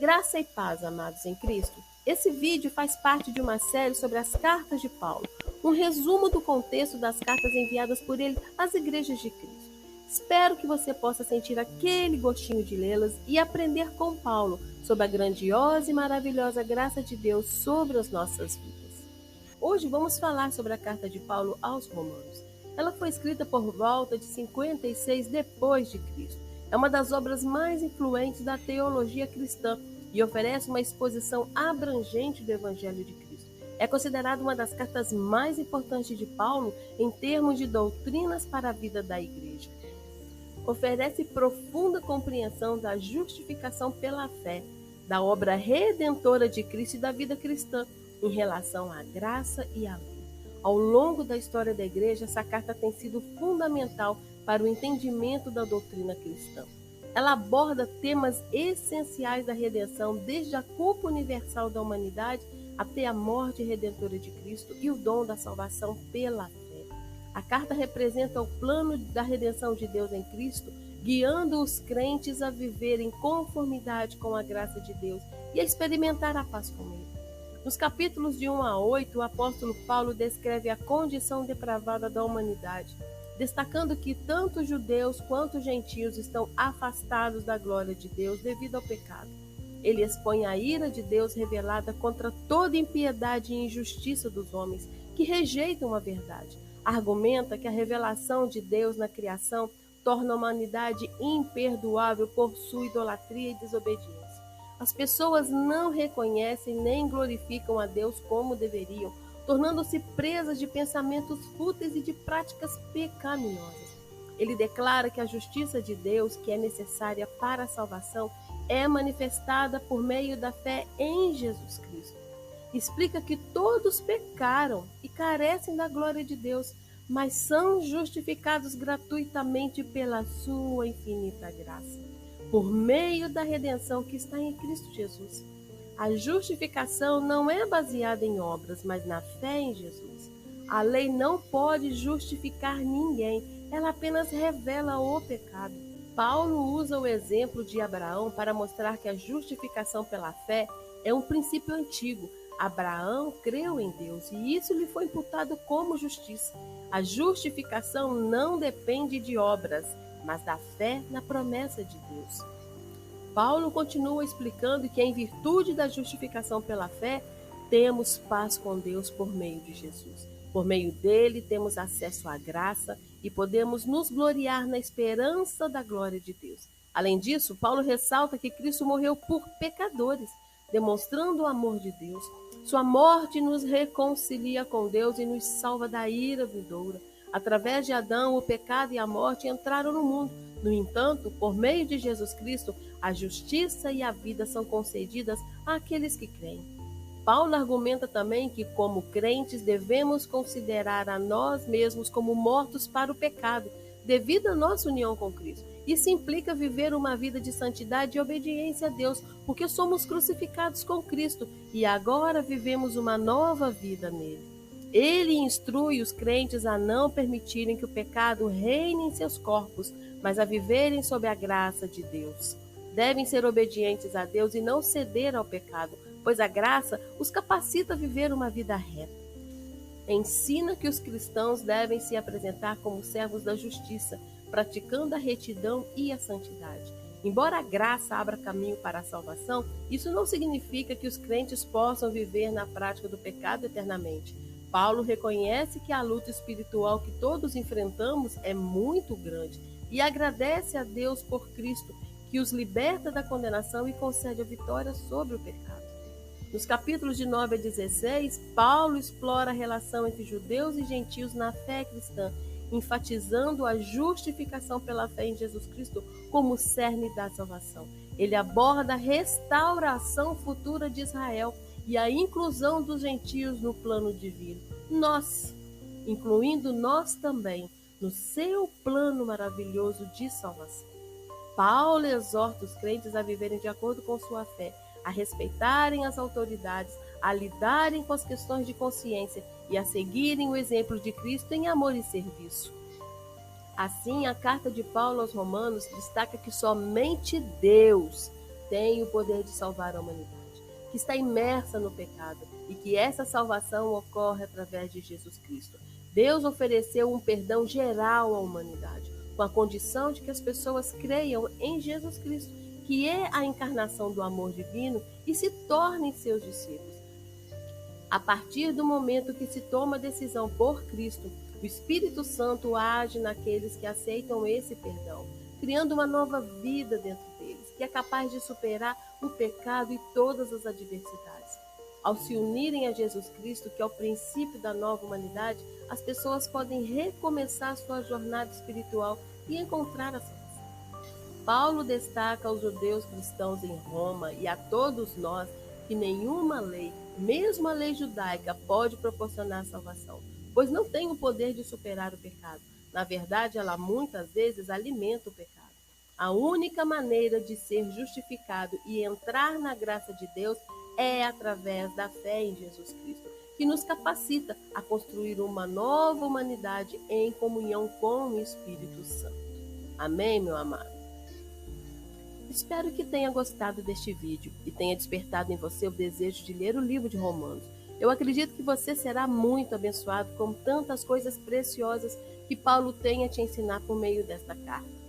Graça e paz, amados em Cristo. Esse vídeo faz parte de uma série sobre as cartas de Paulo, um resumo do contexto das cartas enviadas por ele às igrejas de Cristo. Espero que você possa sentir aquele gostinho de lê-las e aprender com Paulo sobre a grandiosa e maravilhosa graça de Deus sobre as nossas vidas. Hoje vamos falar sobre a carta de Paulo aos Romanos. Ela foi escrita por volta de 56 depois de Cristo. É uma das obras mais influentes da teologia cristã e oferece uma exposição abrangente do Evangelho de Cristo. É considerada uma das cartas mais importantes de Paulo em termos de doutrinas para a vida da igreja. Oferece profunda compreensão da justificação pela fé, da obra redentora de Cristo e da vida cristã em relação à graça e à lei. Ao longo da história da igreja, essa carta tem sido fundamental para o entendimento da doutrina cristã. Ela aborda temas essenciais da redenção, desde a culpa universal da humanidade até a morte redentora de Cristo e o dom da salvação pela fé. A carta representa o plano da redenção de Deus em Cristo, guiando os crentes a viver em conformidade com a graça de Deus e a experimentar a paz com Ele. Nos capítulos de 1 a 8, o apóstolo Paulo descreve a condição depravada da humanidade, destacando que tanto judeus quanto gentios estão afastados da glória de Deus devido ao pecado. Ele expõe a ira de Deus revelada contra toda impiedade e injustiça dos homens que rejeitam a verdade. Argumenta que a revelação de Deus na criação torna a humanidade imperdoável por sua idolatria e desobediência. As pessoas não reconhecem nem glorificam a Deus como deveriam, tornando-se presas de pensamentos fúteis e de práticas pecaminosas. Ele declara que a justiça de Deus, que é necessária para a salvação, é manifestada por meio da fé em Jesus Cristo. Explica que todos pecaram e carecem da glória de Deus, mas são justificados gratuitamente pela sua infinita graça, por meio da redenção que está em Cristo Jesus. A justificação não é baseada em obras, mas na fé em Jesus. A lei não pode justificar ninguém, ela apenas revela o pecado. Paulo usa o exemplo de Abraão para mostrar que a justificação pela fé é um princípio antigo. Abraão creu em Deus e isso lhe foi imputado como justiça. A justificação não depende de obras, mas da fé na promessa de Deus. Paulo continua explicando que, em virtude da justificação pela fé, temos paz com Deus por meio de Jesus. Por meio dele, temos acesso à graça e podemos nos gloriar na esperança da glória de Deus. Além disso, Paulo ressalta que Cristo morreu por pecadores, demonstrando o amor de Deus. Sua morte nos reconcilia com Deus e nos salva da ira vindoura. Através de Adão, o pecado e a morte entraram no mundo. No entanto, por meio de Jesus Cristo, a justiça e a vida são concedidas àqueles que creem. Paulo argumenta também que, como crentes, devemos considerar a nós mesmos como mortos para o pecado, devido à nossa união com Cristo. Isso implica viver uma vida de santidade e obediência a Deus, porque somos crucificados com Cristo e agora vivemos uma nova vida nele. Ele instrui os crentes a não permitirem que o pecado reine em seus corpos, mas a viverem sob a graça de Deus. Devem ser obedientes a Deus e não ceder ao pecado, pois a graça os capacita a viver uma vida reta. Ensina que os cristãos devem se apresentar como servos da justiça, praticando a retidão e a santidade. Embora a graça abra caminho para a salvação, isso não significa que os crentes possam viver na prática do pecado eternamente. Paulo reconhece que a luta espiritual que todos enfrentamos é muito grande e agradece a Deus por Cristo, que os liberta da condenação e concede a vitória sobre o pecado. Nos capítulos de 9 a 16, Paulo explora a relação entre judeus e gentios na fé cristã, enfatizando a justificação pela fé em Jesus Cristo como o cerne da salvação. Ele aborda a restauração futura de Israel e a inclusão dos gentios no plano divino. Nós, incluindo nós também, no seu plano maravilhoso de salvação. Paulo exorta os crentes a viverem de acordo com sua fé, a respeitarem as autoridades, a lidarem com as questões de consciência e a seguirem o exemplo de Cristo em amor e serviço. Assim, a carta de Paulo aos Romanos destaca que somente Deus tem o poder de salvar a humanidade, que está imersa no pecado e que essa salvação ocorre através de Jesus Cristo. Deus ofereceu um perdão geral à humanidade, com a condição de que as pessoas creiam em Jesus Cristo, que é a encarnação do amor divino, e se tornem seus discípulos. A partir do momento que se toma a decisão por Cristo, o Espírito Santo age naqueles que aceitam esse perdão, criando uma nova vida dentro deles, que é capaz de superar o pecado e todas as adversidades. Ao se unirem a Jesus Cristo, que é o princípio da nova humanidade, as pessoas podem recomeçar sua jornada espiritual e encontrar a salvação. Paulo destaca aos judeus cristãos em Roma e a todos nós que nenhuma lei, mesmo a lei judaica, pode proporcionar salvação, pois não tem o poder de superar o pecado. Na verdade, ela muitas vezes alimenta o pecado. A única maneira de ser justificado e entrar na graça de Deus é através da fé em Jesus Cristo, que nos capacita a construir uma nova humanidade em comunhão com o Espírito Santo. Amém, meu amado? Espero que tenha gostado deste vídeo e tenha despertado em você o desejo de ler o livro de Romanos. Eu acredito que você será muito abençoado com tantas coisas preciosas que Paulo tem a te ensinar por meio desta carta.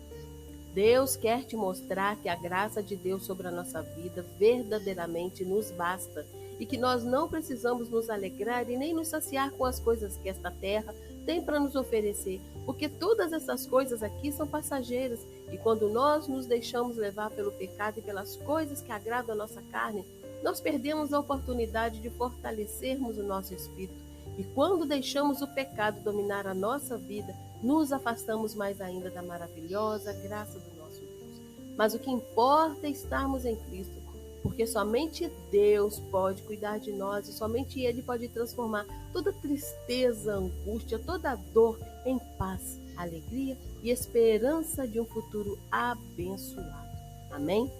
Deus quer te mostrar que a graça de Deus sobre a nossa vida verdadeiramente nos basta e que nós não precisamos nos alegrar e nem nos saciar com as coisas que esta terra tem para nos oferecer, porque todas essas coisas aqui são passageiras e quando nós nos deixamos levar pelo pecado e pelas coisas que agradam a nossa carne, nós perdemos a oportunidade de fortalecermos o nosso espírito. E quando deixamos o pecado dominar a nossa vida, nos afastamos mais ainda da maravilhosa graça do nosso Deus. Mas o que importa é estarmos em Cristo, porque somente Deus pode cuidar de nós e somente Ele pode transformar toda tristeza, angústia, toda dor em paz, alegria e esperança de um futuro abençoado. Amém?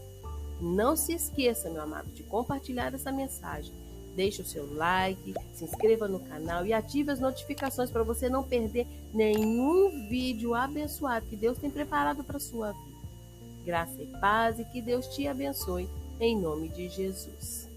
Não se esqueça, meu amado, de compartilhar essa mensagem. Deixe o seu like, se inscreva no canal e ative as notificações para você não perder nenhum vídeo abençoado que Deus tem preparado para a sua vida. Graça e paz e que Deus te abençoe, em nome de Jesus.